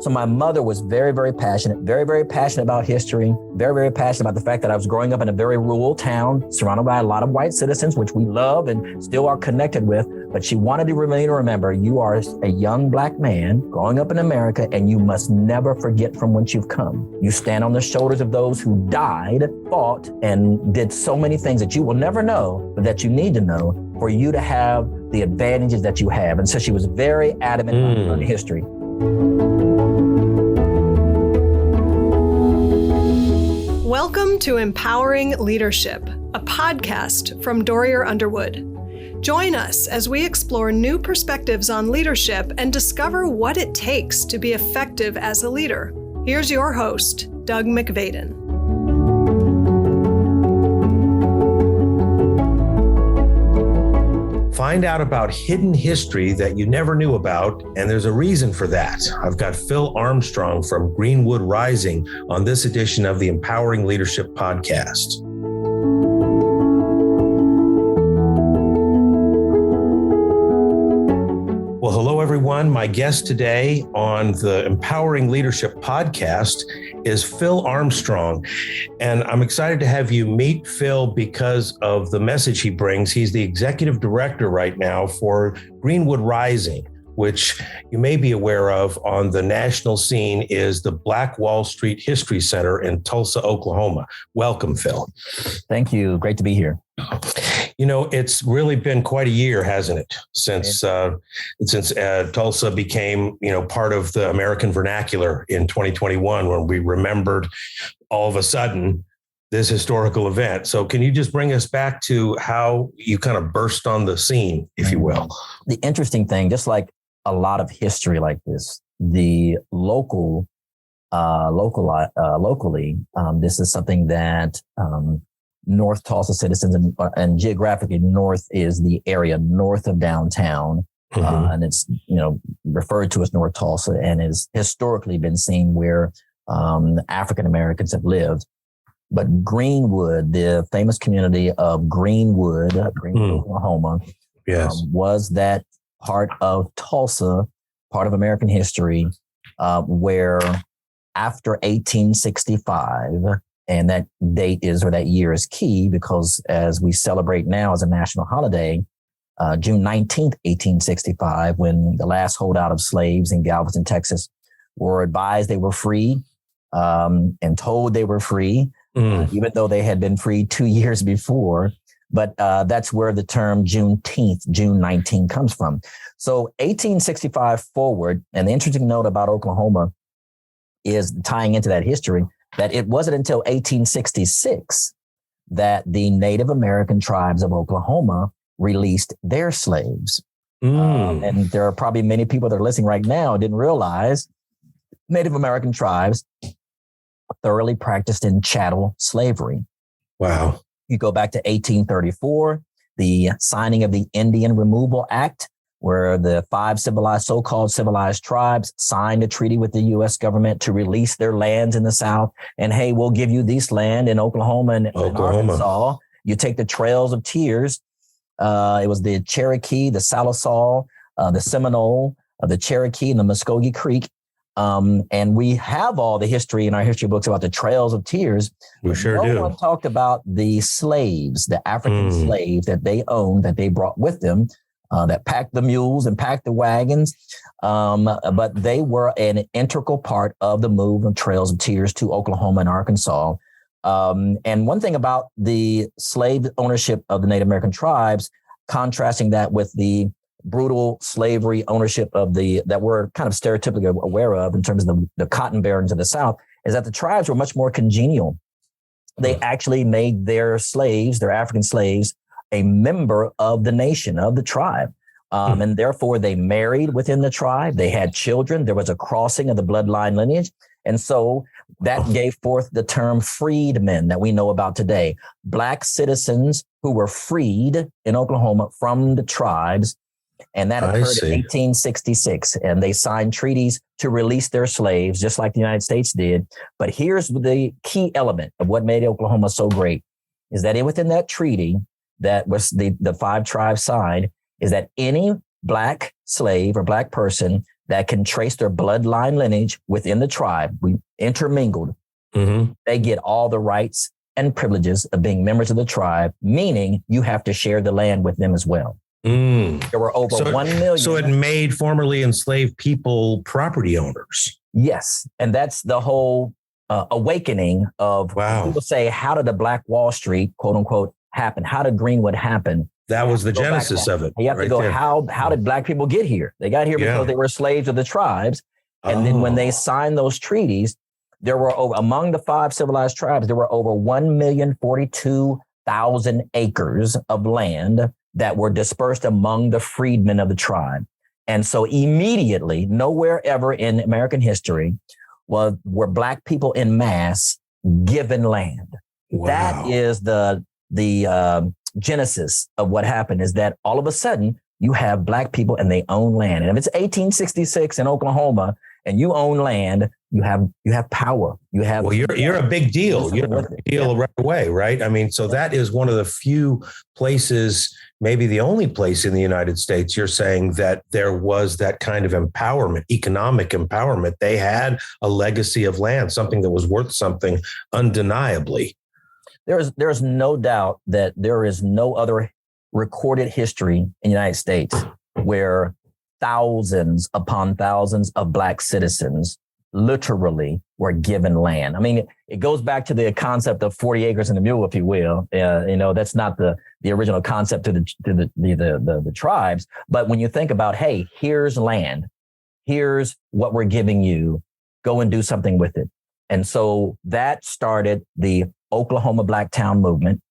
So my mother was very, very passionate about history, very, very passionate about the fact that I was growing up in a very rural town, surrounded by a lot of white citizens, which we love and still are connected with. But she wanted me to remember, you are a young Black man growing up in America, and you must never forget from whence you've come. You stand on the shoulders of those who died, fought, and did so many things that you will never know, but that you need to know for you to have the advantages that you have. And so she was very adamant about learning history. Welcome to Empowering Leadership, a podcast from Dorrier Underwood. Join us as we explore new perspectives on leadership and discover what it takes to be effective as a leader. Here's your host, Doug McVadon. Find out about hidden history that you never knew about, and there's a reason for that. I've got Phil Armstrong from Greenwood Rising on this edition of the Empowering Leadership Podcast. Well, hello, everyone. My guest today on the Empowering Leadership Podcast is Phil Armstrong. And I'm excited to have you meet Phil because of the message he brings. He's the executive director right now for Greenwood Rising, which you may be aware of on the national scene is the Black Wall Street History Center in Tulsa, Oklahoma. Welcome, Phil. Thank you. Great to be here. You know, it's really been quite a year, hasn't it, since Tulsa became, part of the American vernacular in 2021, when we remembered all of a sudden this historical event. So can you just bring us back to how you kind of burst on the scene, if you will? The interesting thing, just like a lot of history like this, the locally, this is something that North Tulsa citizens and geographically North is the area north of downtown. And it's, referred to as North Tulsa and is historically been seen where African Americans have lived. But Greenwood, the famous community of Greenwood, Oklahoma, yes, was that part of Tulsa, part of American history, where after 1865, and that date is, or that year is key because as we celebrate now as a national holiday, June 19th, 1865, when the last holdout of slaves in Galveston, Texas, were advised they were free and told they were free, even though they had been free 2 years before. But that's where the term Juneteenth, June 19, comes from. So 1865 forward, and the interesting note about Oklahoma is tying into that history, that it wasn't until 1866 that the Native American tribes of Oklahoma released their slaves. And there are probably many people that are listening right now who didn't realize Native American tribes thoroughly practiced in chattel slavery. Wow. You go back to 1834, the signing of the Indian Removal Act, where the 5 so-called civilized tribes signed a treaty with the U.S. government to release their lands in the South. And hey, we'll give you this land in Oklahoma and Arkansas. You take the Trails of Tears. It was the Cherokee, the Salisaw, the Seminole, the Cherokee, and the Muskogee Creek. And we have all the history in our history books about the Trails of Tears. We sure do. No one talked about the slaves, the African slaves that they owned, that they brought with them, that packed the mules and packed the wagons. But they were an integral part of the move of Trails of Tears to Oklahoma and Arkansas. And one thing about the slave ownership of the Native American tribes, contrasting that with the brutal slavery ownership of that we're kind of stereotypically aware of in terms of the cotton barons of the South, is that the tribes were much more congenial. They actually made their slaves, their African slaves, a member of the nation, of the tribe. And therefore they married within the tribe. They had children. There was a crossing of the bloodline lineage. And so that gave forth the term freedmen that we know about today. Black citizens who were freed in Oklahoma from the tribes. And that occurred in 1866. And they signed treaties to release their slaves, just like the United States did. But here's the key element of what made Oklahoma so great, is that within that treaty that was the 5 tribes signed, is that any Black slave or Black person that can trace their bloodline lineage within the tribe, we intermingled, they get all the rights and privileges of being members of the tribe, meaning you have to share the land with them as well. There were over 1 million. So it made formerly enslaved people property owners. Yes. And that's the whole awakening of people say, how did the Black Wall Street, quote unquote, happen? How did Greenwood happen? That was the genesis of it. You have to go, how did Black people get here? They got here because they were slaves of the tribes. And then when they signed those treaties, there were among the 5 civilized tribes, there were over 1,042,000 acres of land that were dispersed among the freedmen of the tribe. And so immediately, nowhere ever in American history were Black people in mass given land. Wow. That is the genesis of what happened, is that all of a sudden you have Black people and they own land. And if it's 1866 in Oklahoma and you own land, you have power. You have you're a big deal. You're a big deal right away, right? I mean, so that is one of the few places, maybe the only place in the United States, you're saying that there was that kind of empowerment, economic empowerment. They had a legacy of land, something that was worth something undeniably. There's no doubt that there is no other recorded history in the United States where thousands upon thousands of Black citizens literally were given land. I mean, it goes back to the concept of 40 acres and a mule, if you will. That's not the original concept to the tribes. But when you think about, hey, here's land, here's what we're giving you, go and do something with it. And so that started the Oklahoma Blacktown movement.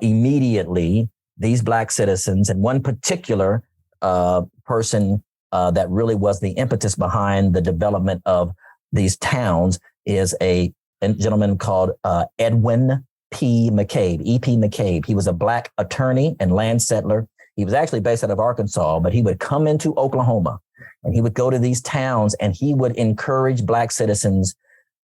Immediately, these Black citizens, and one particular person that really was the impetus behind the development of these towns is a gentleman called Edwin P. McCabe, E.P. McCabe. He was a Black attorney and land settler. He was actually based out of Arkansas, but he would come into Oklahoma and he would go to these towns and he would encourage Black citizens.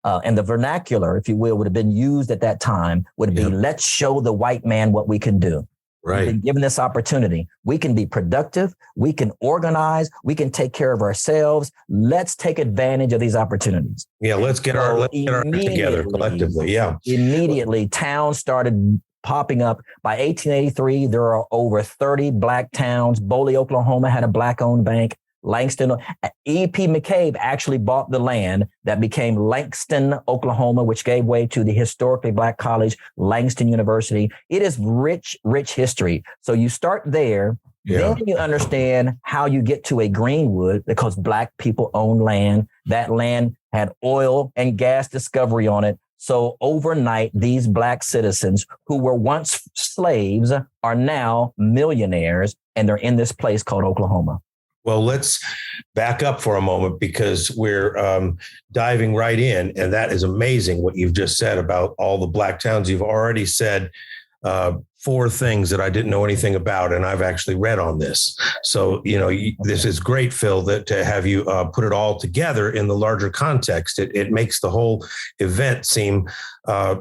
And the vernacular, if you will, would have been used at that time, would be, let's show the white man what we can do. Right. We've been given this opportunity. We can be productive. We can organize. We can take care of ourselves. Let's take advantage of these opportunities. Yeah, let's get our act together collectively. Yeah. Immediately, towns started popping up. By 1883, there are over 30 Black towns. Boley, Oklahoma had a Black-owned bank. Langston, E.P. McCabe actually bought the land that became Langston, Oklahoma, which gave way to the historically Black college, Langston University. It is rich, rich history. So you start there, then you understand how you get to a Greenwood, because Black people own land. That land had oil and gas discovery on it. So overnight, these Black citizens who were once slaves are now millionaires, and they're in this place called Oklahoma. Well, let's back up for a moment, because we're diving right in. And that is amazing what you've just said about all the Black towns. You've already said 4 things that I didn't know anything about, and I've actually read on this. So, this is great, Phil, that to have you put it all together in the larger context. It makes the whole event seem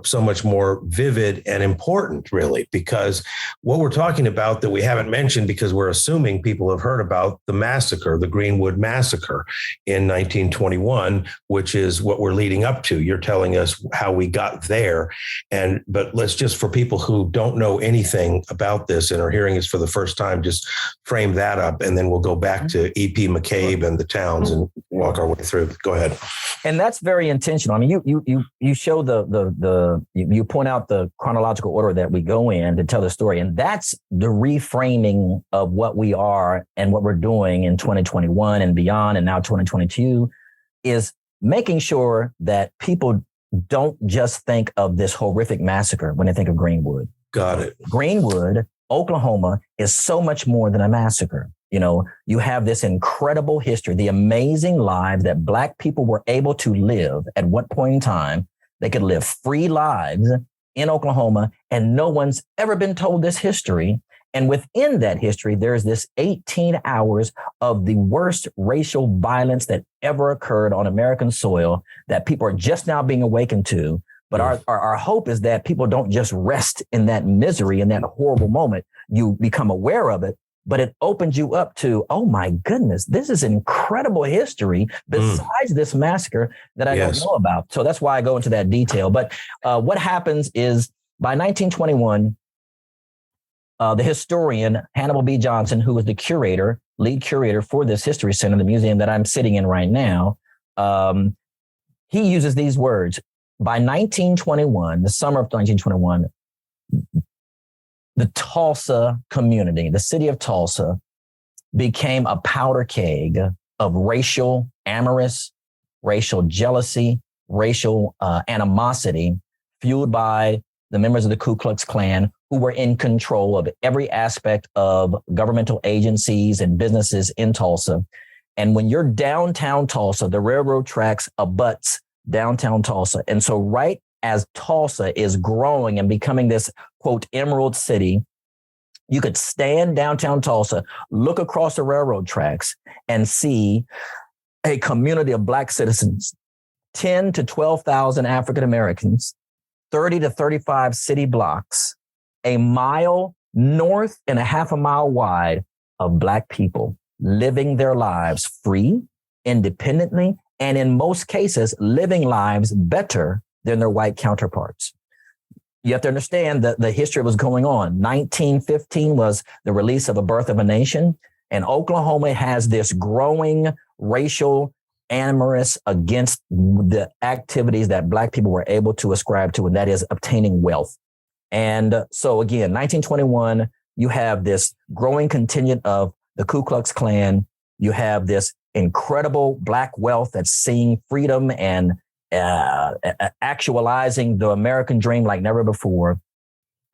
so much more vivid and important, really, because what we're talking about that we haven't mentioned, because we're assuming people have heard about the massacre, the Greenwood Massacre in 1921, which is what we're leading up to. You're telling us how we got there. But let's just, for people who don't know anything about this and are hearing this for the first time, just frame that up, and then we'll go back to E.P. McCabe and the towns and walk our way through. Go ahead. And that's very intentional. I mean, you show you point out the chronological order that we go in to tell the story, and that's the reframing of what we are and what we're doing in 2021 and beyond, and now 2022, is making sure that people don't just think of this horrific massacre when they think of Greenwood. Got it. Greenwood, Oklahoma, is so much more than a massacre. You have this incredible history, the amazing lives that Black people were able to live at what point in time. They could live free lives in Oklahoma, and no one's ever been told this history. And within that history, there's this 18 hours of the worst racial violence that ever occurred on American soil that people are just now being awakened to. But our hope is that people don't just rest in that misery, in that horrible moment. You become aware of it, but it opens you up to, oh my goodness, this is incredible history besides this massacre that I don't know about. So that's why I go into that detail. But what happens is by 1921, the historian Hannibal B. Johnson, who was the lead curator for this history center, the museum that I'm sitting in right now, he uses these words. By 1921, the summer of 1921, the Tulsa community, the city of Tulsa, became a powder keg of racial animus, racial jealousy, racial animosity, fueled by the members of the Ku Klux Klan, who were in control of every aspect of governmental agencies and businesses in Tulsa. And when you're downtown Tulsa, the railroad tracks abuts downtown Tulsa. And so right as Tulsa is growing and becoming this, quote, emerald city, you could stand downtown Tulsa, look across the railroad tracks and see a community of Black citizens, 10 to 12,000 African Americans, 30 to 35 city blocks, a mile north and a half a mile wide of Black people living their lives free, independently, and in most cases, living lives better than their white counterparts. You have to understand that the history was going on. 1915 was the release of A Birth of a Nation, and Oklahoma has this growing racial animus against the activities that Black people were able to ascribe to, and that is obtaining wealth. And so again, 1921, you have this growing contingent of the Ku Klux Klan. You have this incredible Black wealth that's seeing freedom and actualizing the American dream like never before.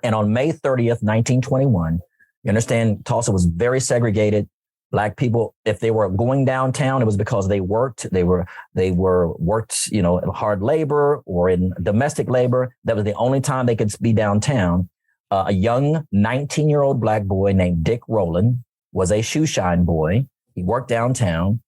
And on May 30th, 1921, you understand Tulsa was very segregated. Black people, if they were going downtown, it was because they worked. They were worked, hard labor or in domestic labor. That was the only time they could be downtown. A young 19-year-old Black boy named Dick Rowland was a shoeshine boy. He worked downtown.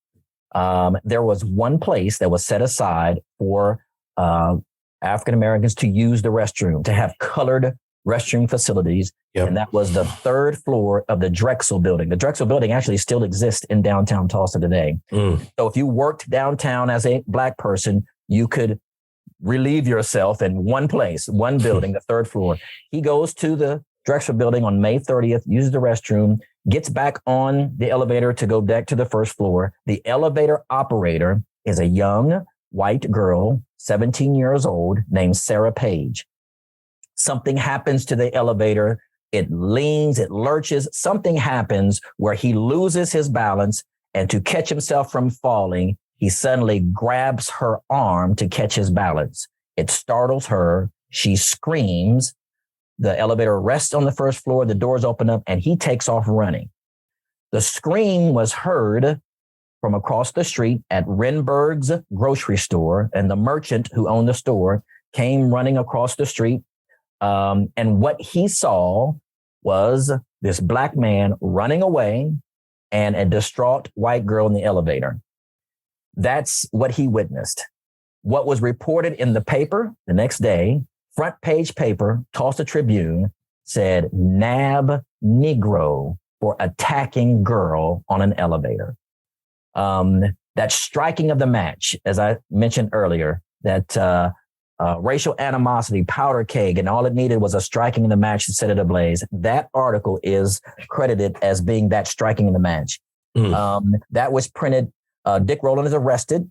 There was one place that was set aside for African Americans to use the restroom, to have colored restroom facilities. Yep. And that was the third floor of the Drexel building. The Drexel building actually still exists in downtown Tulsa today. So if you worked downtown as a Black person, you could relieve yourself in one place, one building, the third floor. He goes to the Drexel building on May 30th, uses the restroom, gets back on the elevator to go back to the first floor. The elevator operator is a young white girl, 17 years old, named Sarah Page. Something happens to the elevator. It leans, it lurches. Something happens where he loses his balance, and to catch himself from falling, he suddenly grabs her arm to catch his balance. It startles her. She screams. The elevator rests on the first floor. The doors open up and he takes off running. The scream was heard from across the street at Renberg's grocery store, and the merchant who owned the store came running across the street. And what he saw was this Black man running away and a distraught white girl in the elevator. That's what he witnessed. What was reported in the paper the next day, front page paper, Tulsa Tribune, said nab Negro for attacking girl on an elevator. That striking of the match, as I mentioned earlier, that racial animosity, powder keg, and all it needed was a striking in the match to set it ablaze. That article is credited as being that striking in the match. That was printed. Dick Rowland is arrested.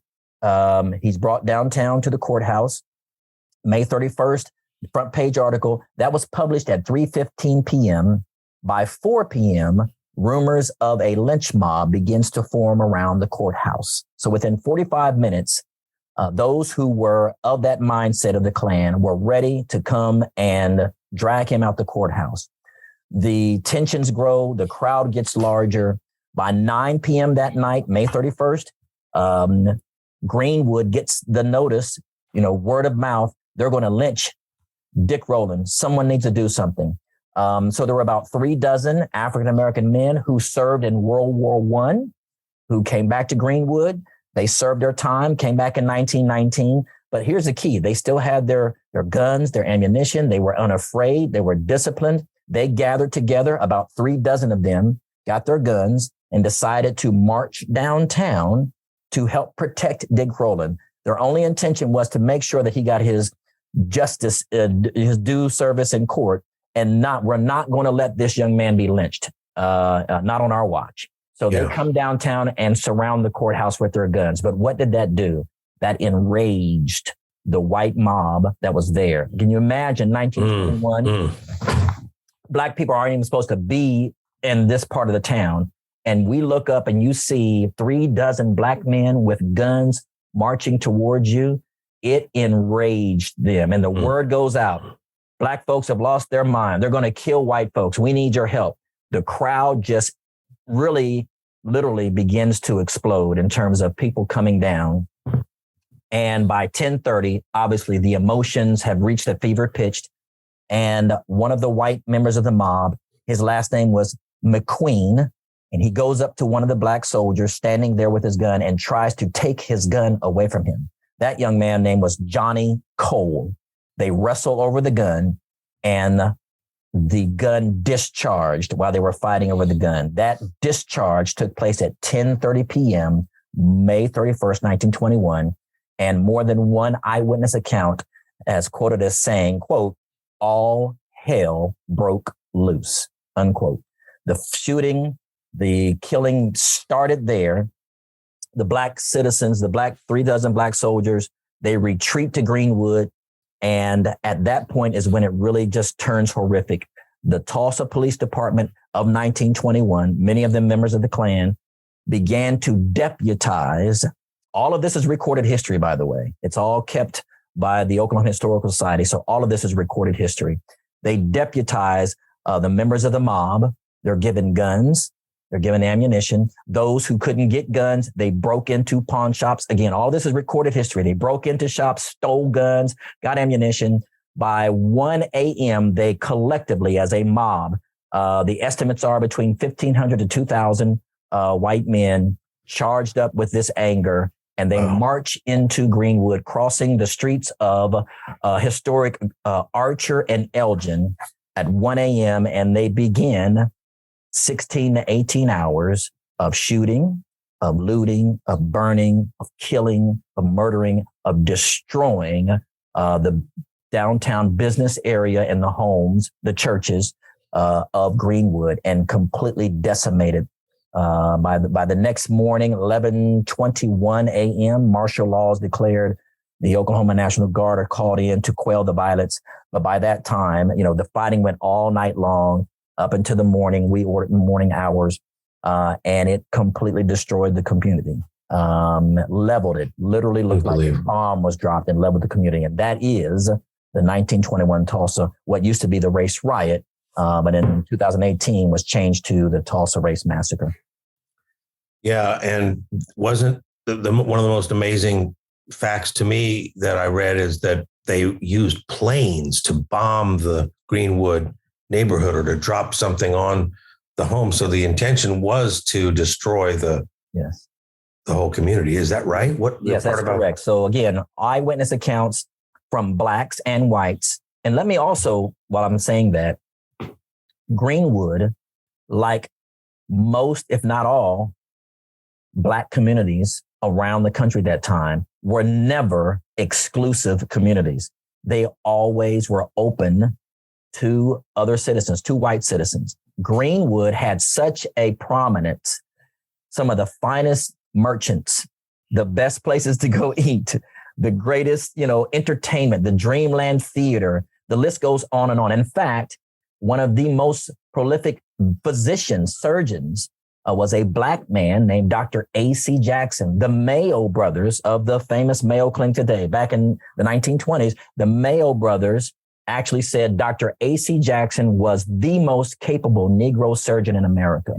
He's brought downtown to the courthouse. May 31st, front page article that was published at 3:15 p.m. By 4 p.m., rumors of a lynch mob begins to form around the courthouse. So within 45 minutes, those who were of that mindset of the Klan were ready to come and drag him out the courthouse. The tensions grow. The crowd gets larger. By 9 p.m. that night, May 31st, Greenwood gets the notice, word of mouth, they're going to lynch Dick Rowland. Someone needs to do something. So there were about 36 African-American men who served in World War I, who came back to Greenwood. They served their time, came back in 1919. But here's the key. They still had their guns, their ammunition. They were unafraid. They were disciplined. They gathered together, about 36 of them, got their guns, and decided to march downtown to help protect Dick Rowland. Their only intention was to make sure that he got his justice, his due service in court, and we're not going to let this young man be lynched, not on our watch. So they come downtown and surround the courthouse with their guns. But what did that do? That enraged the white mob that was there. Can you imagine 1921? Black people aren't even supposed to be in this part of the town. And we look up and you see 36 black men with guns marching towards you. It enraged them. And the word goes out. Black folks have lost their mind. They're going to kill white folks. We need your help. The crowd just really literally begins to explode in terms of people coming down. And by 10:30, obviously the emotions have reached a fever pitch. And one of the white members of the mob, his last name was McQueen, and he goes up to one of the black soldiers standing there with his gun and tries to take his gun away from him. That young man's name was Johnny Cole. They wrestle over the gun, and the gun discharged while they were fighting over the gun. That discharge took place at 10:30 p.m., May 31st, 1921. And more than one eyewitness account has quoted as saying, quote, all hell broke loose, unquote. The shooting, the killing started there. The black citizens, the 36 black soldiers, they retreat to Greenwood. And at that point is when it really just turns horrific. The Tulsa Police Department of 1921, many of them members of the Klan, began to deputize. All of this is recorded history, by the way. It's all kept by the Oklahoma Historical Society. So all of this is recorded history. They deputize the members of the mob. They're given guns. They're given ammunition. Those who couldn't get guns, they broke into pawn shops. Again, all this is recorded history. They broke into shops, stole guns, got ammunition. By 1 a.m., they collectively, as a mob, the estimates are between 1,500 to 2,000 white men charged up with this anger, and they march into Greenwood, crossing the streets of historic Archer and Elgin at 1 a.m., and they begin 16 to 18 hours of shooting, of looting, of burning, of killing, of murdering, of destroying the downtown business area and the homes, the churches of Greenwood, and completely decimated. By the next morning, 11:21 a.m., martial law is declared. The Oklahoma National Guard are called in to quell the violence. But by that time, the fighting went all night long up into the morning hours, and it completely destroyed the community, leveled it. Literally looked like a bomb was dropped and leveled the community. And that is the 1921 Tulsa, what used to be the race riot, but in 2018 was changed to the Tulsa Race Massacre. Yeah, and wasn't one of the most amazing facts to me that I read is that they used planes to bomb the Greenwood neighborhood or to drop something on the home. So the intention was to destroy the whole community. Is that right? Yes, that's correct. So again, eyewitness accounts from blacks and whites. And let me also, while I'm saying that, Greenwood, like most, if not all, black communities around the country at that time, were never exclusive communities. They always were open to other citizens, to white citizens. Greenwood had such a prominence, some of the finest merchants, the best places to go eat, the greatest, entertainment, the Dreamland Theater, the list goes on and on. In fact, one of the most prolific physicians, surgeons, was a black man named Dr. A.C. Jackson. The Mayo brothers of the famous Mayo Clinic today, back in the 1920s, the Mayo brothers actually said Dr. A.C. Jackson was the most capable Negro surgeon in America.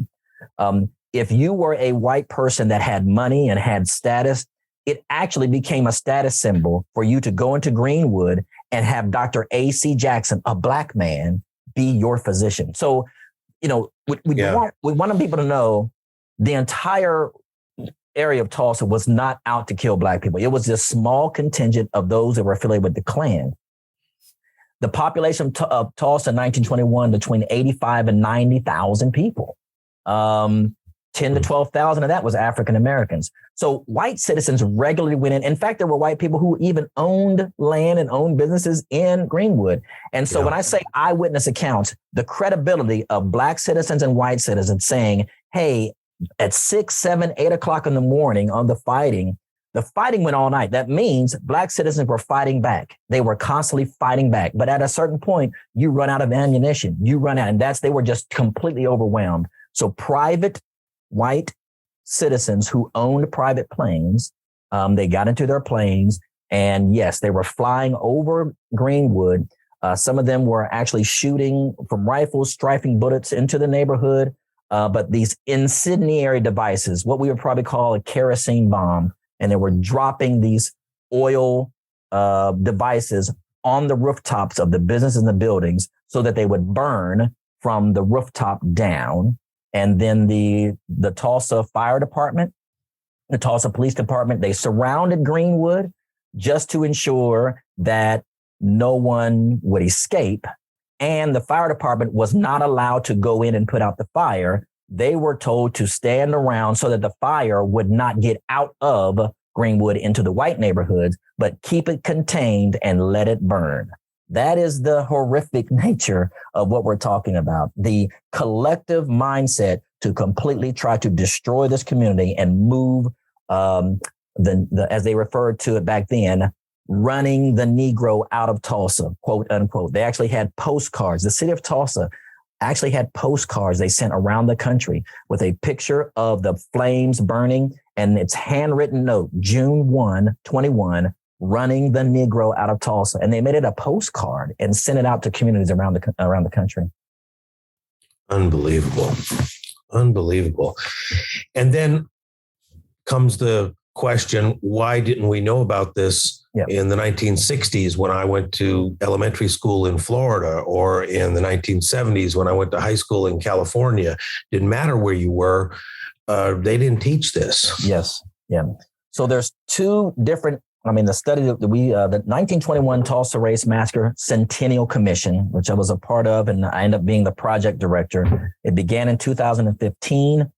If you were a white person that had money and had status, it actually became a status symbol for you to go into Greenwood and have Dr. A.C. Jackson, a black man, be your physician. So, we want people to know the entire area of Tulsa was not out to kill black people. It was this small contingent of those that were affiliated with the Klan. The population of Tulsa in 1921 between 85 and 90,000 people. 10 to 12,000 of that was African Americans. So white citizens regularly went in. In fact, there were white people who even owned land and owned businesses in Greenwood. And so when I say eyewitness accounts, the credibility of Black citizens and white citizens saying, hey, at 6, 7, 8 o'clock in the morning on the fighting went all night. That means Black citizens were fighting back. They were constantly fighting back. But at a certain point, you run out of ammunition. You run out. And they were just completely overwhelmed. So private white citizens who owned private planes, they got into their planes. And yes, they were flying over Greenwood. Some of them were actually shooting from rifles, strafing bullets into the neighborhood. But these incendiary devices, what we would probably call a kerosene bomb, and they were dropping these oil devices on the rooftops of the businesses and the buildings so that they would burn from the rooftop down. And then the Tulsa Fire Department, the Tulsa Police Department, they surrounded Greenwood just to ensure that no one would escape. And the fire department was not allowed to go in and put out the fire. They were told to stand around so that the fire would not get out of Greenwood into the white neighborhoods, but keep it contained and let it burn. That is the horrific nature of what we're talking about. The collective mindset to completely try to destroy this community and move as they referred to it back then, running the Negro out of Tulsa, quote unquote. They actually had postcards. The city of Tulsa actually had postcards they sent around the country with a picture of the flames burning and its handwritten note, June 1, 21, running the Negro out of Tulsa. And they made it a postcard and sent it out to communities around the country. Unbelievable. And then comes the question, why didn't we know about this in the 1960s when I went to elementary school in Florida, or in the 1970s when I went to high school in California? Didn't matter where you were. They didn't teach this. Yes. Yeah. So there's two different, the study that the 1921 Tulsa Race Massacre Centennial Commission, which I was a part of, and I ended up being the project director. It began in 2015.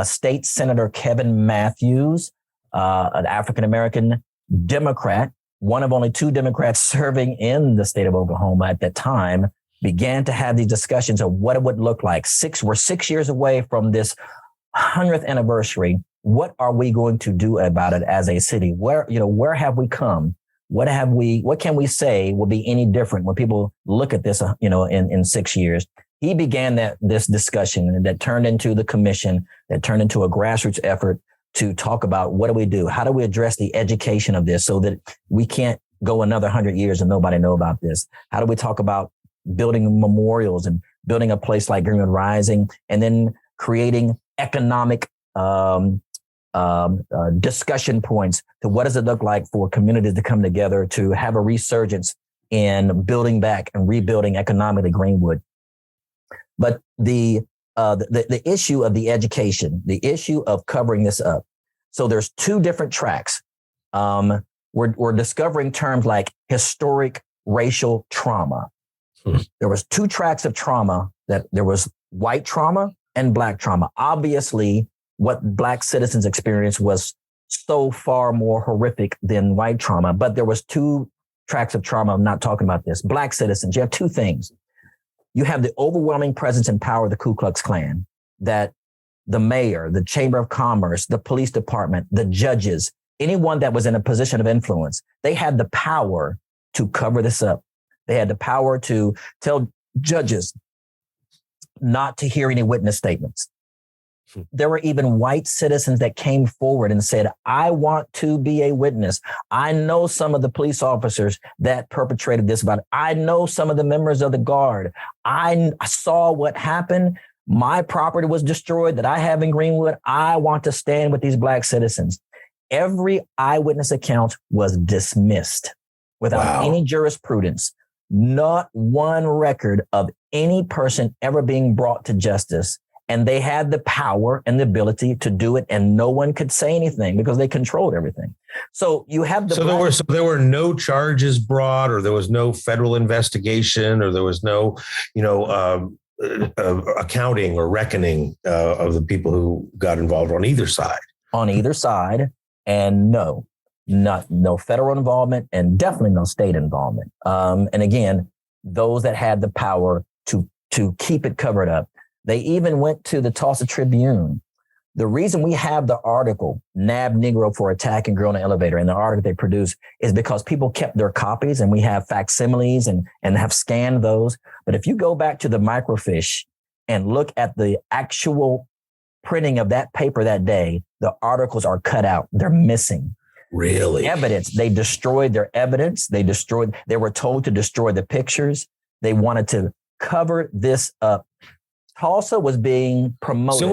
State Senator Kevin Matthews, an African-American Democrat, one of only two Democrats serving in the state of Oklahoma at that time, began to have these discussions of what it would look like. We're 6 years away from this 100th anniversary. What are we going to do about it as a city? Where have we come? What can we say will be any different when people look at this, in 6 years? He began this discussion that turned into the commission, that turned into a grassroots effort to talk about what do we do? How do we address the education of this so that we can't go another 100 years and nobody know about this? How do we talk about building memorials and building a place like Greenwood Rising, and then creating economic discussion points to what does it look like for communities to come together to have a resurgence in building back and rebuilding economically Greenwood. But the issue of the education, the issue of covering this up. So there's two different tracks. We're discovering terms like historic racial trauma. There was two tracks of trauma, that there was white trauma and Black trauma. Obviously, what Black citizens experienced was so far more horrific than white trauma, but there was two tracks of trauma. I'm not talking about this. Black citizens, you have two things. You have the overwhelming presence and power of the Ku Klux Klan, that the mayor, the Chamber of Commerce, the police department, the judges, anyone that was in a position of influence, they had the power to cover this up. They had the power to tell judges not to hear any witness statements. There were even white citizens that came forward and said, I want to be a witness. I know some of the police officers that perpetrated this, but I know some of the members of the guard. I saw what happened. My property was destroyed that I have in Greenwood. I want to stand with these Black citizens. Every eyewitness account was dismissed without any jurisprudence. Not one record of any person ever being brought to justice. And they had the power and the ability to do it, and no one could say anything because they controlled everything. So you have the there were no charges brought, or there was no federal investigation, or there was no accounting or reckoning of the people who got involved on either side. On either side, and no federal involvement, and definitely no state involvement. And again, those that had the power to keep it covered up. They even went to the Tulsa Tribune. The reason we have the article, Nab Negro for Attacking Girl in the Elevator, and the article they produced is because people kept their copies, and we have facsimiles and have scanned those. But if you go back to the microfiche and look at the actual printing of that paper that day, the articles are cut out. They're missing. Really? Evidence. They destroyed their evidence. They were told to destroy the pictures. They wanted to cover this up. Tulsa was being promoted. So it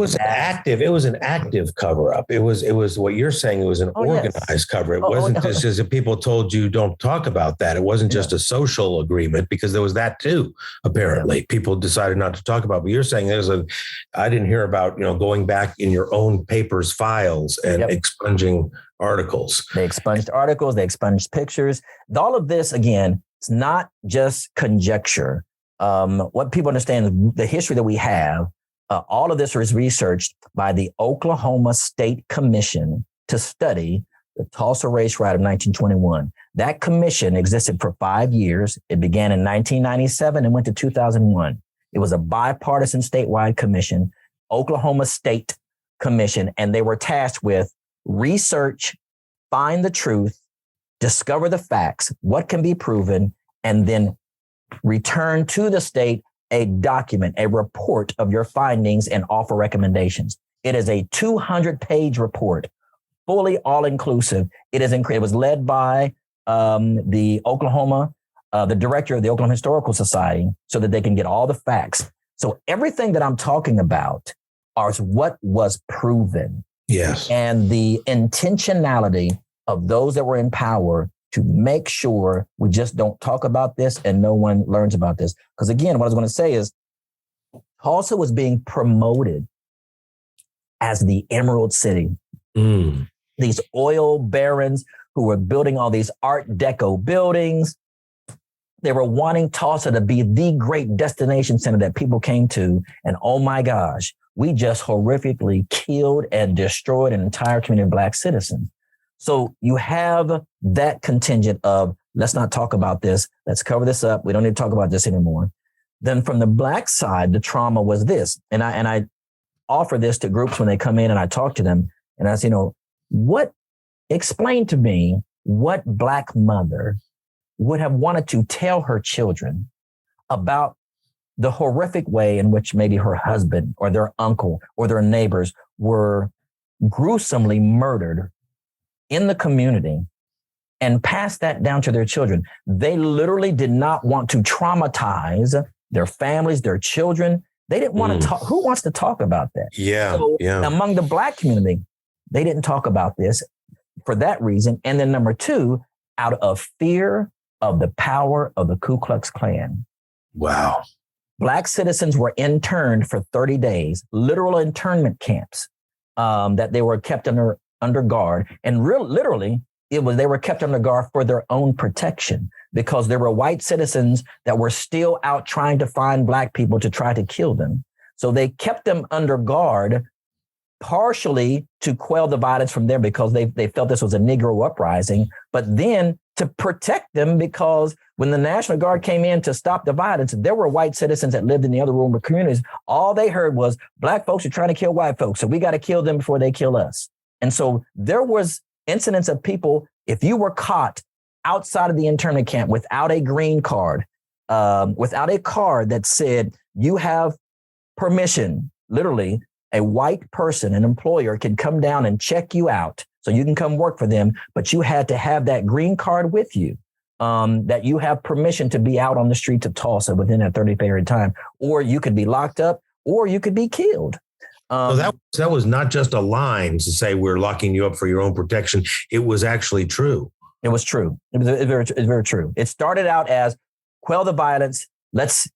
was an active cover up. It was what you're saying. It was an organized cover. It wasn't just as if people told you don't talk about that. It wasn't just a social agreement, because there was that too. Apparently, people decided not to talk about. But you're saying I didn't hear about going back in your own papers, files, and expunging articles. They expunged articles. They expunged pictures. All of this, again, it's not just conjecture. What people understand is the history that we have. All of this was researched by the Oklahoma State Commission to study the Tulsa Race Riot of 1921. That commission existed for 5 years. It began in 1997 and went to 2001. It was a bipartisan statewide commission, Oklahoma State Commission, and they were tasked with research, find the truth, discover the facts, what can be proven, and then return to the state a document, a report of your findings, and offer recommendations. It is a 200-page report, fully all-inclusive. It was led by the director of the Oklahoma Historical Society, so that they can get all the facts. So everything that I'm talking about is what was proven. Yes. And the intentionality of those that were in power to make sure we just don't talk about this and no one learns about this. Because again, what I was going to say is Tulsa was being promoted as the Emerald City. These oil barons who were building all these Art Deco buildings, they were wanting Tulsa to be the great destination center that people came to. And oh my gosh, we just horrifically killed and destroyed an entire community of Black citizens. So you have that contingent of, let's not talk about this. Let's cover this up. We don't need to talk about this anymore. Then from the Black side, the trauma was this. And I offer this to groups when they come in and I talk to them. And I say, explain to me what Black mother would have wanted to tell her children about the horrific way in which maybe her husband or their uncle or their neighbors were gruesomely murdered in the community, and pass that down to their children. They literally did not want to traumatize their families, their children. They didn't want to talk. Who wants to talk about that? So among the Black community, they didn't talk about this for that reason. And then number two, out of fear of the power of the Ku Klux Klan. Wow. Black citizens were interned for 30 days, literal internment camps, that they were kept under guard. And literally, they were kept under guard for their own protection, because there were white citizens that were still out trying to find Black people to try to kill them. So they kept them under guard, partially to quell the violence from there, because they felt this was a Negro uprising, but then to protect them, because when the National Guard came in to stop the violence, there were white citizens that lived in the other rural communities. All they heard was Black folks are trying to kill white folks, so we got to kill them before they kill us. And so there was incidents of people, if you were caught outside of the internment camp without a green card, without a card that said you have permission, literally a white person, an employer can come down and check you out so you can come work for them, but you had to have that green card with you, that you have permission to be out on the streets of Tulsa within that 30 period of time, or you could be locked up or you could be killed. So that was not just a line to say we're locking you up for your own protection. It was actually true. It was true. It was very true. It started out as quell the violence. Let's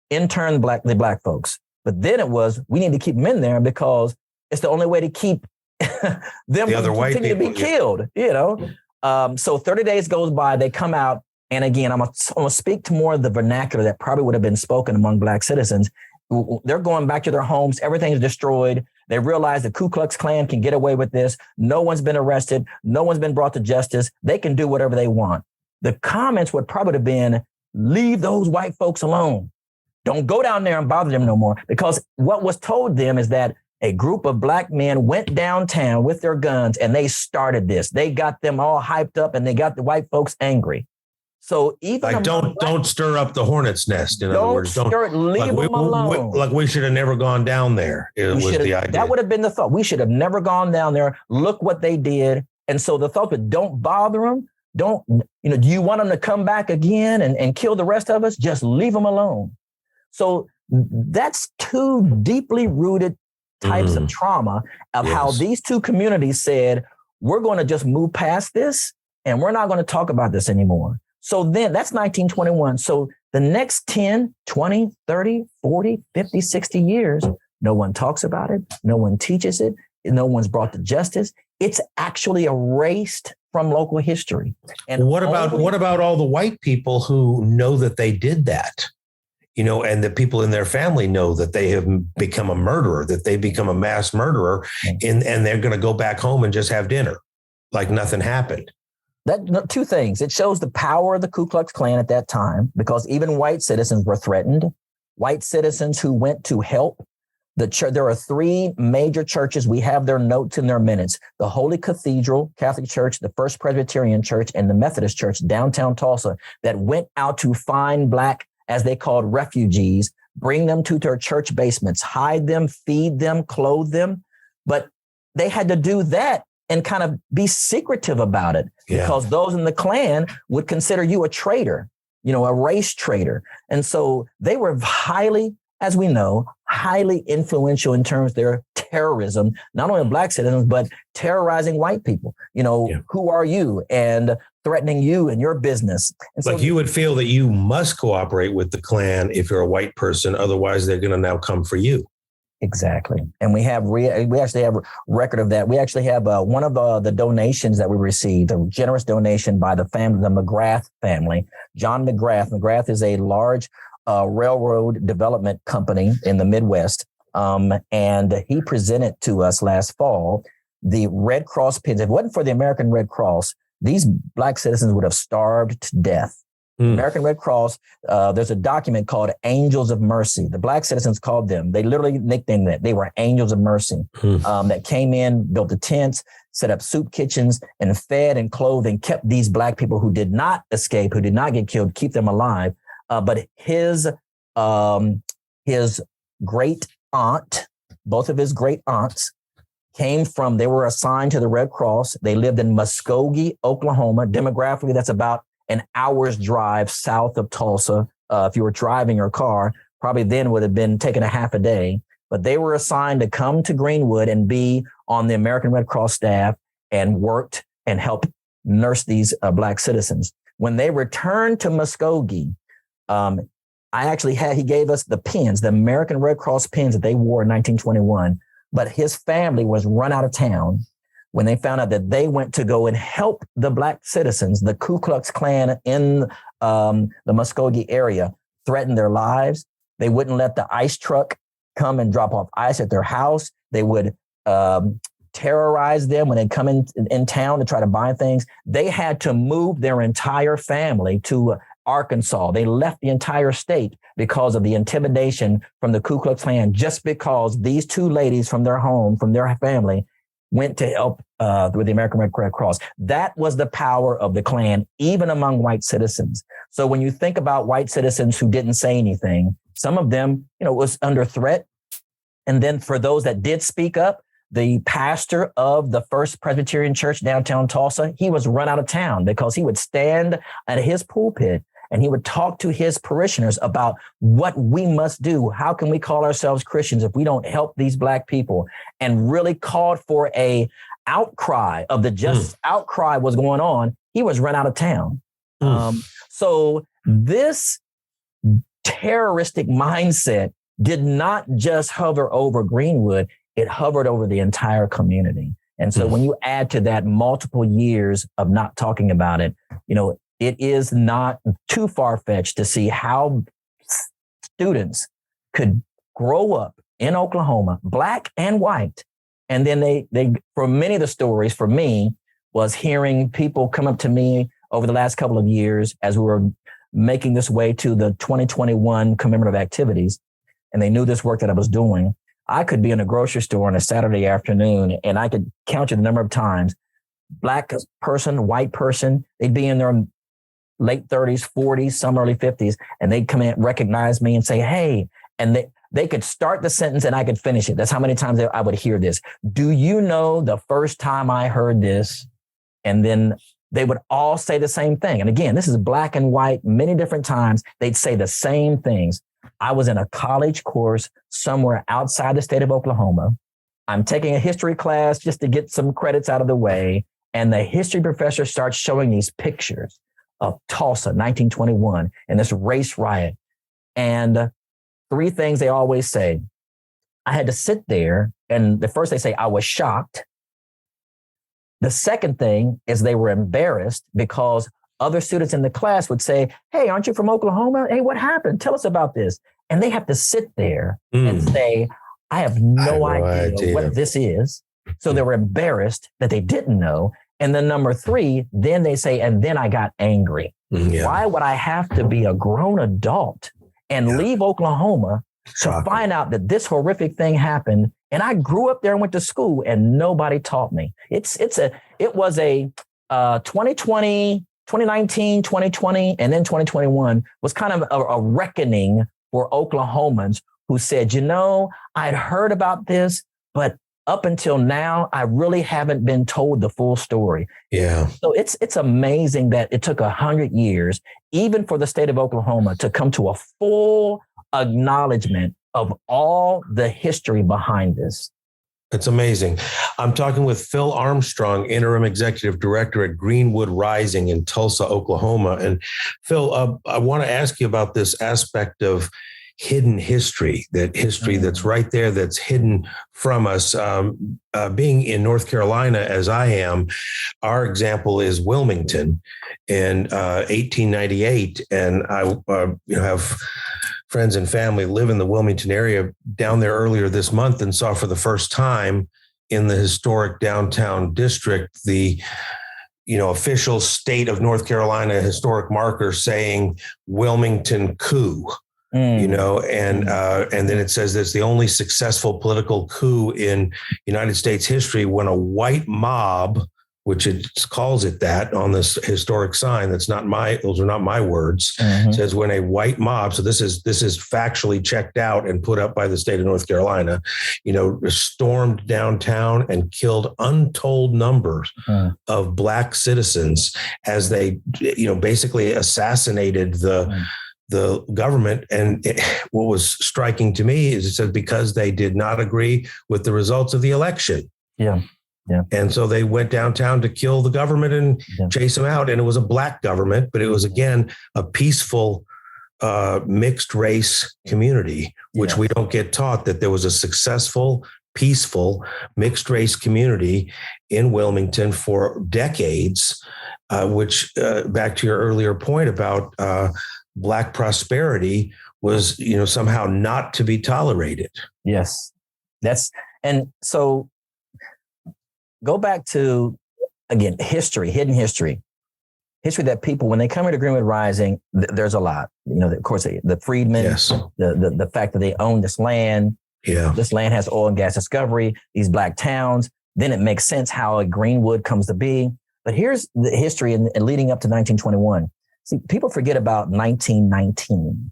intern the black folks. But then it was, we need to keep them in there because it's the only way to keep them the other white continue people to be killed, you know? So 30 days goes by, they come out, And again, I'm going to speak to more of the vernacular that probably would have been spoken among Black citizens. They're going back to their homes. Everything's destroyed. They realize the Ku Klux Klan can get away with this. No one's been arrested. No one's been brought to justice. They can do whatever they want. The comments would probably have been, leave those white folks alone. Don't go down there and bother them no more. Because what was told them is that a group of Black men went downtown with their guns and they started this. They got them all hyped up and they got the white folks angry. So even like don't stir up the hornet's nest. In other words, leave them alone. We should have never gone down there. It was the idea. That would have been the thought. We should have never gone down there. Look what they did. And so the thought that don't bother them. Do you want them to come back again and kill the rest of us? Just leave them alone. So that's two deeply rooted types of trauma of how these two communities said, we're going to just move past this and we're not going to talk about this anymore. So then that's 1921. So the next 10, 20, 30, 40, 50, 60 years, no one talks about it. No one teaches it. No one's brought to justice. It's actually erased from local history. And what about all the white people who know that they did that? And the people in their family know that they have become a murderer, that they become a mass murderer, and they're going to go back home and just have dinner like nothing happened. Two things. It shows the power of the Ku Klux Klan at that time, because even white citizens were threatened. White citizens who went to help the church. There are three major churches. We have their notes in their minutes: the Holy Cathedral Catholic Church, the First Presbyterian Church, and the Methodist Church downtown Tulsa, that went out to find Black, as they called, refugees, bring them to their church basements, hide them, feed them, clothe them. But they had to do that and kind of be secretive about it, because those in the Klan would consider you a traitor, a race traitor. And so they were highly, as we know, highly influential in terms of their terrorism, not only of Black citizens, but terrorizing white people. Who are you? And threatening you and your business. And like, you would feel that you must cooperate with the Klan if you're a white person. Otherwise, they're going to now come for you. Exactly. And we actually have a record of that. We actually have one of the donations that we received, a generous donation by the McGrath family. John McGrath. McGrath is a large railroad development company in the Midwest. And he presented to us last fall the Red Cross pins. If it wasn't for the American Red Cross, these Black citizens would have starved to death. American Red Cross, there's a document called Angels of Mercy. The Black citizens called them. They literally nicknamed that. They were Angels of Mercy that came in, built the tents, set up soup kitchens, and fed and clothed and kept these Black people who did not escape, who did not get killed, keep them alive. But his great aunt, both of his great aunts, they were assigned to the Red Cross. They lived in Muskogee, Oklahoma. Demographically, that's about an hour's drive south of Tulsa. If you were driving your car, probably then would have been taking a half a day. But they were assigned to come to Greenwood and be on the American Red Cross staff and worked and helped nurse these Black citizens. When they returned to Muskogee, he gave us the pins, the American Red Cross pins that they wore in 1921. But his family was run out of town when they found out that they went to go and help the Black citizens. The Ku Klux Klan in the Muskogee area threatened their lives. They wouldn't let the ice truck come and drop off ice at their house. They would terrorize them when they come in town to try to buy things. They had to move their entire family to Arkansas. They left the entire state because of the intimidation from the Ku Klux Klan, just because these two ladies from their home, from their family, went to help with the American Red Cross. That was the power of the Klan, even among white citizens. So when you think about white citizens who didn't say anything, some of them, was under threat. And then for those that did speak up, the pastor of the First Presbyterian Church downtown Tulsa, he was run out of town because he would stand at his pulpit and he would talk to his parishioners about what we must do. How can we call ourselves Christians if we don't help these Black people? And really called for a outcry of the just outcry was going on. He was run out of town. So this terroristic mindset did not just hover over Greenwood, it hovered over the entire community. And so when you add to that multiple years of not talking about it, it is not too far-fetched to see how students could grow up in Oklahoma, black and white. And then they for many of the stories, for me, was hearing people come up to me over the last couple of years as we were making this way to the 2021 commemorative activities. And they knew this work that I was doing. I could be in a grocery store on a Saturday afternoon and I could count you the number of times, black person, white person, they'd be in their late 30s, 40s, some early 50s, and they'd come in, recognize me and say, hey, and they could start the sentence and I could finish it. That's how many times I would hear this. Do you know the first time I heard this? And then they would all say the same thing. And again, this is black and white, many different times. They'd say the same things. I was in a college course somewhere outside the state of Oklahoma. I'm taking a history class just to get some credits out of the way. And the history professor starts showing these pictures of Tulsa, 1921, and this race riot. And three things they always say. I had to sit there, and the first they say, I was shocked. The second thing is they were embarrassed because other students in the class would say, hey, aren't you from Oklahoma? Hey, what happened? Tell us about this. And they have to sit there and say, I have no idea what this is. So they were embarrassed that they didn't know. And then number three, then they say, and then I got angry. Why would I have to be a grown adult and leave Oklahoma to find out that this horrific thing happened? And I grew up there and went to school and nobody taught me. It was a 2020, 2019, 2020, and then 2021 was kind of a reckoning for Oklahomans who said, you know, I'd heard about this, but up until now, I really haven't been told the full story. Yeah. So it's amazing that it took 100 years, even for the state of Oklahoma, to come to a full acknowledgement of all the history behind this. It's amazing. I'm talking with Phil Armstrong, Interim Executive Director at Greenwood Rising in Tulsa, Oklahoma. And Phil, I want to ask you about this aspect of hidden history, that history that's right there, that's hidden from us. Being in North Carolina, as I am, our example is Wilmington in 1898. And I have friends and family live in the Wilmington area, down there earlier this month, and saw for the first time in the historic downtown district the official state of North Carolina historic marker saying Wilmington coup. And then it says that's the only successful political coup in United States history when a white mob, which it calls it that on this historic sign. Those are not my words. Says when a white mob. So this is factually checked out and put up by the state of North Carolina, stormed downtown and killed untold numbers of Black citizens as they, basically assassinated the government. And what was striking to me is it said because they did not agree with the results of the election. Yeah. And so they went downtown to kill the government and chase them out. And it was a Black government, but it was, again, a peaceful mixed race community, which we don't get taught, that there was a successful, peaceful mixed race community in Wilmington for decades, which back to your earlier point about Black prosperity was, somehow not to be tolerated. Yes. And so go back to, again, history, hidden history that people, when they come into Greenwood Rising, there's a lot, of course, the freedmen, the fact that they own this land. Yeah. This land has oil and gas discovery, these Black towns. Then it makes sense how a Greenwood comes to be. But here's the history and leading up to 1921. See, people forget about 1919.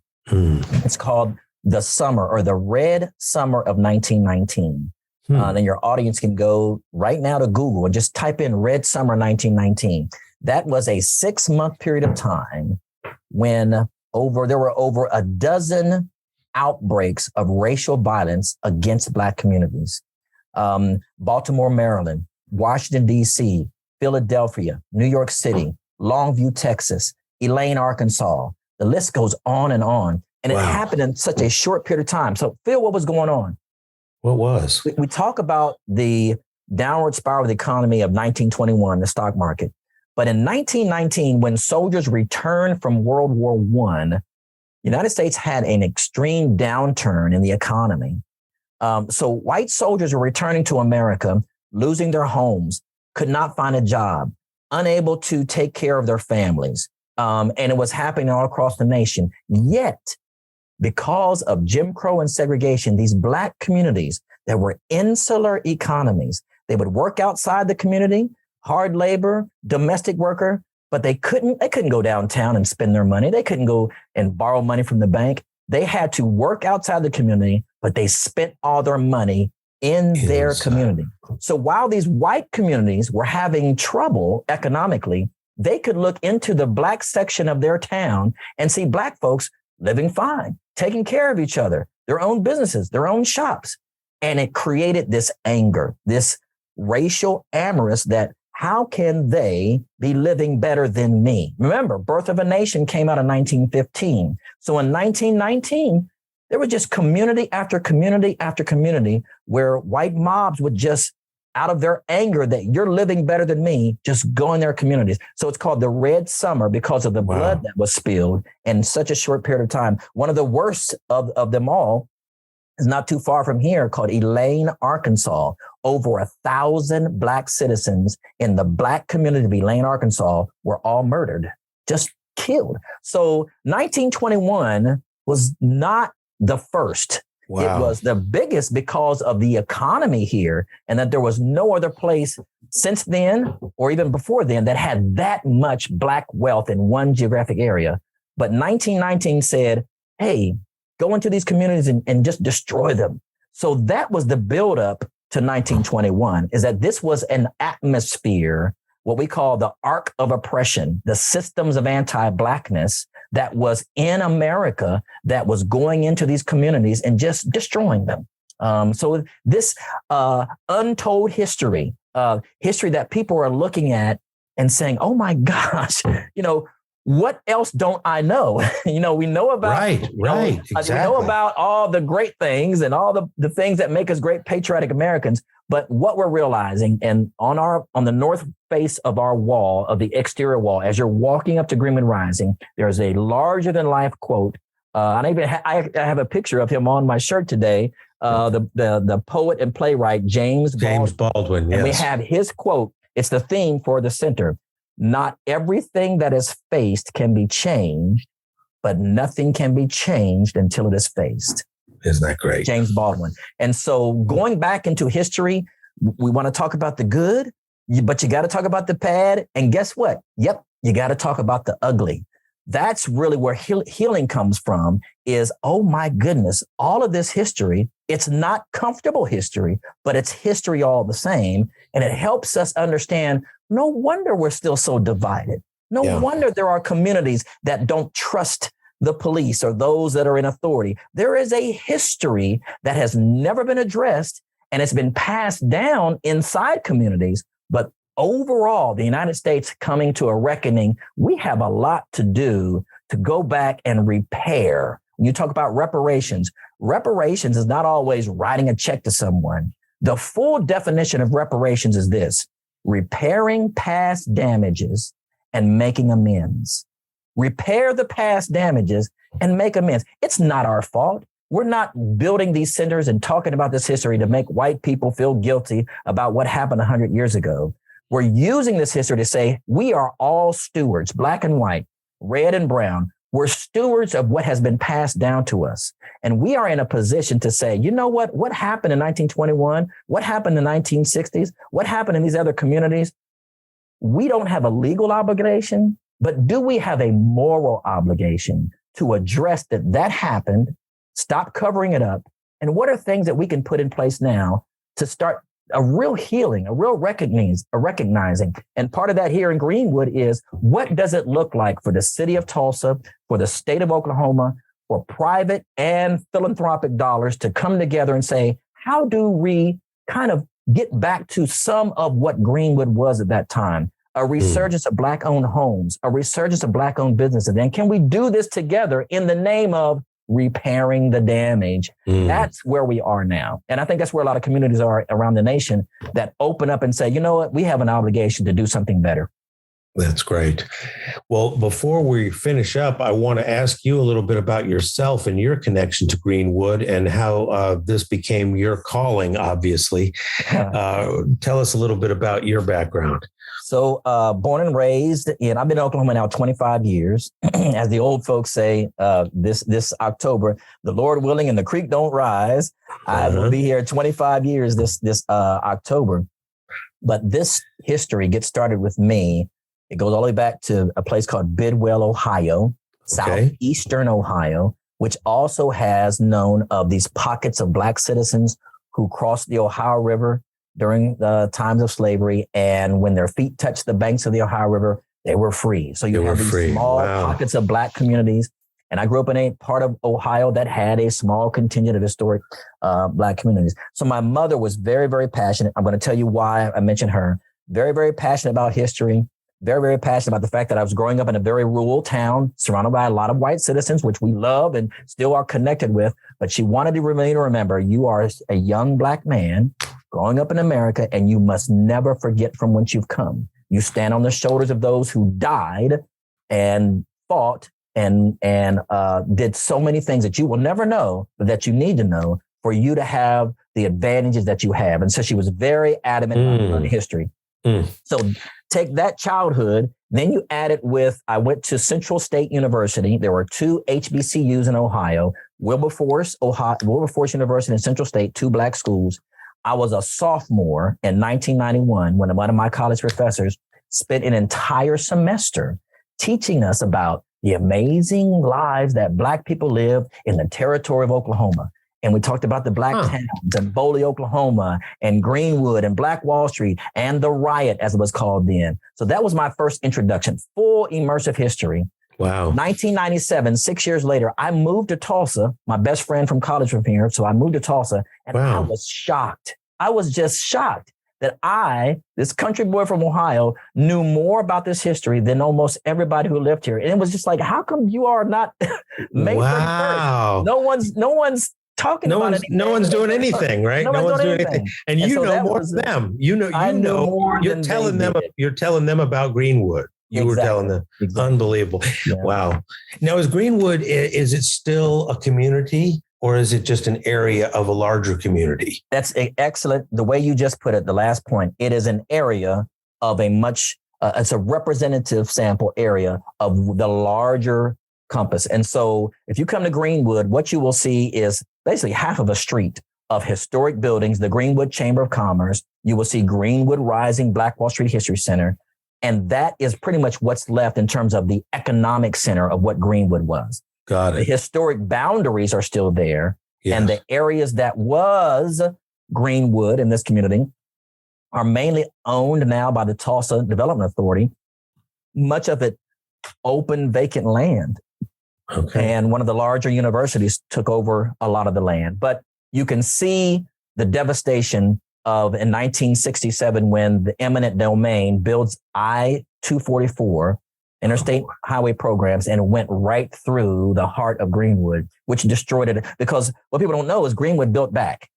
It's called the summer or the Red Summer of 1919. Then your audience can go right now to Google and just type in Red Summer 1919. That was a 6-month period of time when there were over a dozen outbreaks of racial violence against Black communities. Baltimore, Maryland, Washington, D.C., Philadelphia, New York City, Longview, Texas, Elaine, Arkansas. The list goes on and on. And it happened in such a short period of time. So, Phil, what was going on? What was? We talk about the downward spiral of the economy of 1921, the stock market. But in 1919, when soldiers returned from World War I, the United States had an extreme downturn in the economy. So white soldiers were returning to America, losing their homes, could not find a job, unable to take care of their families. And it was happening all across the nation. Yet, because of Jim Crow and segregation, these Black communities that were insular economies, they would work outside the community, hard labor, domestic worker, but they couldn't go downtown and spend their money. They couldn't go and borrow money from the bank. They had to work outside the community, but they spent all their money in their community. So while these white communities were having trouble economically, they could look into the Black section of their town and see Black folks living fine, taking care of each other, their own businesses, their own shops. And it created this anger, this racial animus that how can they be living better than me? Remember, Birth of a Nation came out in 1915. So in 1919, there was just community after community after community where white mobs would just, out of their anger that you're living better than me, just go in their communities. So it's called the Red Summer because of the blood that was spilled in such a short period of time. One of the worst of them all is not too far from here, called Elaine, Arkansas. Over 1,000 Black citizens in the Black community of Elaine, Arkansas were all murdered, just killed. So 1921 was not the first. Wow. It was the biggest because of the economy here, and that there was no other place since then or even before then that had that much Black wealth in one geographic area. But 1919 said, hey, go into these communities and just destroy them. So that was the buildup to 1921, is that this was an atmosphere, what we call the arc of oppression, the systems of anti-Blackness that was in America that was going into these communities and just destroying them. So this untold history that people are looking at and saying, oh my gosh, what else don't I know? We know about, exactly. We know about all the great things and all the things that make us great patriotic Americans. But what we're realizing, and on the north face of our wall, of the exterior wall, as you're walking up to Greenwood Rising, there's a larger than life quote. I have a picture of him on my shirt today. The poet and playwright James Baldwin. Yes. And we have his quote. It's the theme for the center. Not everything that is faced can be changed, but nothing can be changed until it is faced. Isn't that great? James Baldwin. And so going back into history, we want to talk about the good, but you got to talk about the bad. And guess what? Yep, you got to talk about the ugly. That's really where healing comes from is, oh my goodness, all of this history, it's not comfortable history, but it's history all the same. And it helps us understand, no wonder we're still so divided. No wonder there are communities that don't trust the police or those that are in authority. There is a history that has never been addressed, and it's been passed down inside communities. But overall, the United States coming to a reckoning, we have a lot to do to go back and repair. When you talk about reparations is not always writing a check to someone. The full definition of reparations is this: repairing past damages and making amends. Repair the past damages and make amends. It's not our fault. We're not building these centers and talking about this history to make white people feel guilty about what happened 100 years ago. We're using this history to say we are all stewards, Black and white, red and brown. We're stewards of what has been passed down to us. And we are in a position to say, you know what? What happened in 1921? What happened in the 1960s? What happened in these other communities? We don't have a legal obligation, but do we have a moral obligation to address that happened, stop covering it up? And what are things that we can put in place now to start a real healing, a real recognizing? And part of that here in Greenwood is, what does it look like for the city of Tulsa, for the state of Oklahoma, for private and philanthropic dollars to come together and say, how do we kind of get back to some of what Greenwood was at that time? A resurgence of Black-owned homes, a resurgence of Black-owned businesses. And can we do this together in the name of repairing the damage? That's where we are now. And I think that's where a lot of communities are around the nation that open up and say, you know what, we have an obligation to do something better. That's great. Well, before we finish up, I want to ask you a little bit about yourself and your connection to Greenwood and how this became your calling, obviously. Tell us a little bit about your background. So born and raised I've been in Oklahoma now 25 years. As the old folks say, this October, the Lord willing and the creek don't rise. I will be here 25 years this October. But this history gets started with me. It goes all the way back to a place called Bidwell, Ohio, southeastern Ohio, which also has known of these pockets of Black citizens who crossed the Ohio River during the times of slavery. And when their feet touched the banks of the Ohio River, they were free. So you have these small pockets of Black communities. And I grew up in a part of Ohio that had a small contingent of historic Black communities. So my mother was very, very passionate. I'm going to tell you why I mentioned her. Very, very passionate about history. Very, very passionate about the fact that I was growing up in a very rural town surrounded by a lot of white citizens, which we love and still are connected with. But she wanted me to remember, you are a young Black man growing up in America, and you must never forget from whence you've come. You stand on the shoulders of those who died and fought and did so many things that you will never know, but that you need to know for you to have the advantages that you have. And so she was very adamant on history. So take that childhood, then you add it with, I went to Central State University. There were two HBCUs in Ohio, Wilberforce University and Central State, two Black schools. I was a sophomore in 1991 when one of my college professors spent an entire semester teaching us about the amazing lives that Black people live in the territory of Oklahoma. And we talked about the Black towns and Boley, Oklahoma, and Greenwood and Black Wall Street and the riot, as it was called then. So that was my first introduction, full immersive history. Wow. 1997, 6 years later, I moved to Tulsa. My best friend from college from here. So I moved to Tulsa, and I was shocked. I was just shocked that this country boy from Ohio, knew more about this history than almost everybody who lived here. And it was just like, how come you are not May 31st? No one's talking about anything. No one's doing anything, right? No one's doing anything. And you know more than them. You're telling them about Greenwood. You were telling them. Unbelievable. Yeah. Wow. Now, is Greenwood, is it still a community, or is it just an area of a larger community? That's excellent. The way you just put it, the last point, it is an area of it's a representative sample area of the larger compass. And so if you come to Greenwood, what you will see is basically half of a street of historic buildings, the Greenwood Chamber of Commerce. You will see Greenwood Rising, Black Wall Street History Center. And that is pretty much what's left in terms of the economic center of what Greenwood was. Got it. The historic boundaries are still there. Yeah. And the areas that was Greenwood in this community are mainly owned now by the Tulsa Development Authority. Much of it open, vacant land. Okay. And one of the larger universities took over a lot of the land. But you can see the devastation of in 1967 when the eminent domain builds I-244 interstate highway programs and went right through the heart of Greenwood, which destroyed it. Because what people don't know is Greenwood built back.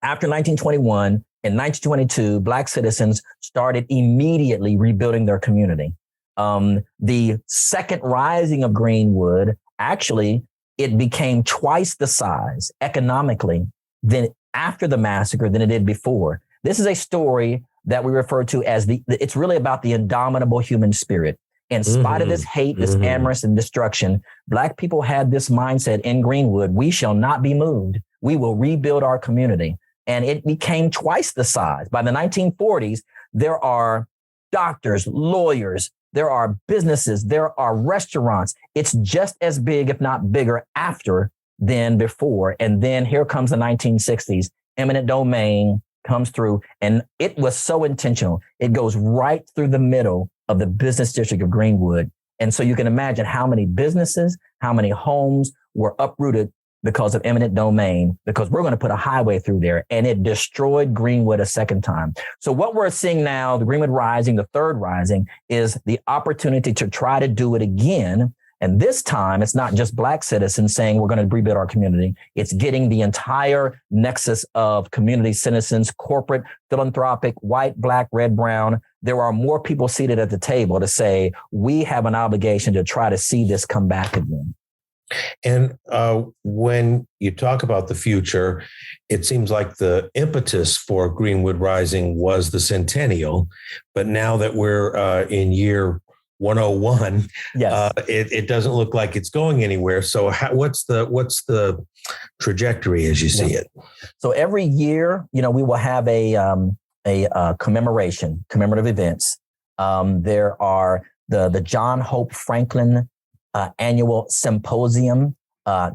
After 1921, in 1922, Black citizens started immediately rebuilding their community. The second rising of Greenwood, actually, it became twice the size economically than after the massacre than it did before. This is a story that we refer to as it's really about the indomitable human spirit. In spite of this hate, this amorous and destruction, Black people had this mindset in Greenwood: we shall not be moved. We will rebuild our community. And it became twice the size. By the 1940s, there are doctors, lawyers, there are businesses, there are restaurants. It's just as big, if not bigger, after than before. And then here comes the 1960s. Eminent domain comes through, and it was so intentional. It goes right through the middle of the business district of Greenwood. And so you can imagine how many businesses, how many homes were uprooted because of eminent domain, because we're going to put a highway through there, and it destroyed Greenwood a second time. So what we're seeing now, the Greenwood Rising, the third rising, is the opportunity to try to do it again. And this time, it's not just Black citizens saying we're going to rebuild our community. It's getting the entire nexus of community citizens, corporate, philanthropic, white, Black, red, brown, there are more people seated at the table to say, we have an obligation to try to see this come back again. And when you talk about the future, it seems like the impetus for Greenwood Rising was the centennial. But now that we're in year 101, yes. It doesn't look like it's going anywhere. So what's the trajectory as you see it? So every year, we will have a commemorative events. There are the John Hope Franklin annual symposium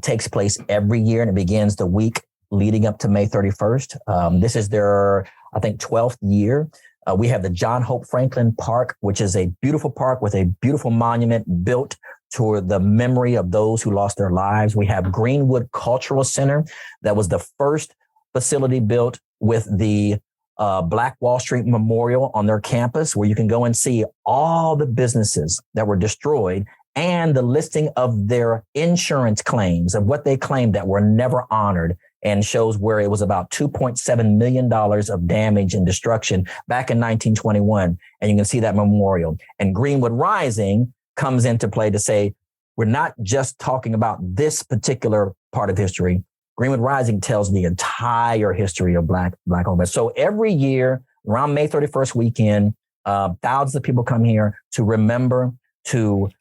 takes place every year, and it begins the week leading up to May 31st. This is their, I think, 12th year. We have the John Hope Franklin Park, which is a beautiful park with a beautiful monument built toward the memory of those who lost their lives. We have Greenwood Cultural Center. That was the first facility built with the Black Wall Street Memorial on their campus, where you can go and see all the businesses that were destroyed and the listing of their insurance claims of what they claimed that were never honored, and shows where it was about $2.7 million of damage and destruction back in 1921. And you can see that memorial. And Greenwood Rising comes into play to say, we're not just talking about this particular part of history. Greenwood Rising tells the entire history of Black homeland. So every year around May 31st weekend, thousands of people come here to remember, to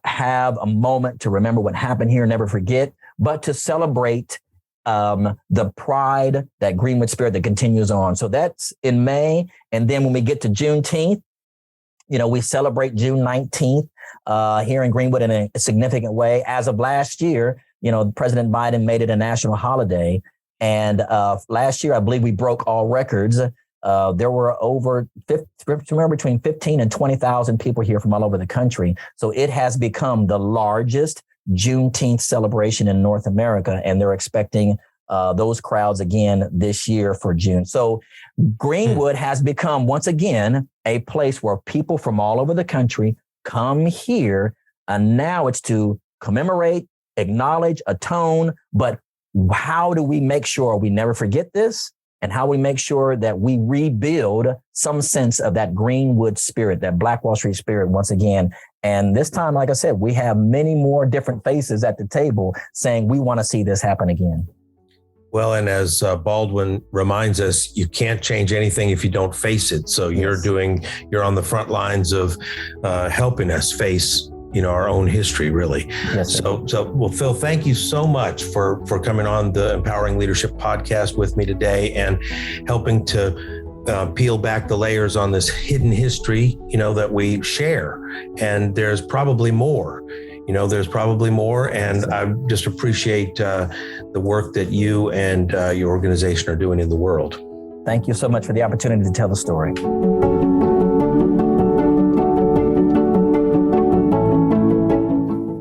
have a moment to remember what happened here, never forget, but to celebrate the pride, that Greenwood spirit that continues on. So that's in May. And then when we get to Juneteenth, we celebrate June 19th here in Greenwood in a significant way. As of last year, President Biden made it a national holiday. And last year, I believe we broke all records. There were between 15 and 20,000 people here from all over the country. So it has become the largest Juneteenth celebration in North America, and they're expecting those crowds again this year for June. So Greenwood has become, once again, a place where people from all over the country come here, and now it's to commemorate, acknowledge, atone, but how do we make sure we never forget this? And how we make sure that we rebuild some sense of that Greenwood spirit, that Black Wall Street spirit once again. And this time, like I said, we have many more different faces at the table saying we want to see this happen again. Well, and as Baldwin reminds us, you can't change anything if you don't face it. So Yes. you're on the front lines of helping us face our own history, really. Yes, sir. Well, Phil, thank you so much for coming on the Empowering Leadership podcast with me today and helping to peel back the layers on this hidden history, that we share. And there's probably more, and I just appreciate the work that you and your organization are doing in the world. Thank you so much for the opportunity to tell the story.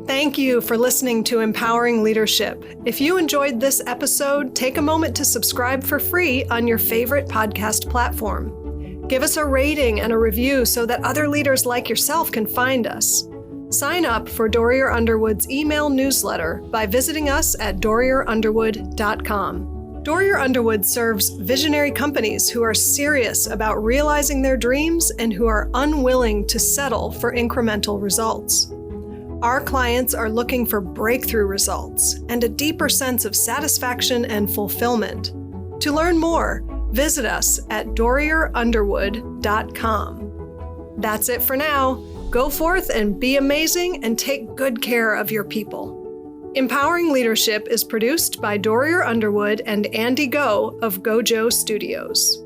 Thank you for listening to Empowering Leadership. If you enjoyed this episode, take a moment to subscribe for free on your favorite podcast platform. Give us a rating and a review so that other leaders like yourself can find us. Sign up for Dorrier Underwood's email newsletter by visiting us at dorrierunderwood.com. Dorrier Underwood serves visionary companies who are serious about realizing their dreams and who are unwilling to settle for incremental results. Our clients are looking for breakthrough results and a deeper sense of satisfaction and fulfillment. To learn more, visit us at dorrierunderwood.com. That's it for now. Go forth and be amazing and take good care of your people. Empowering Leadership is produced by Dorrier Underwood and Andy Go of Gojo Studios.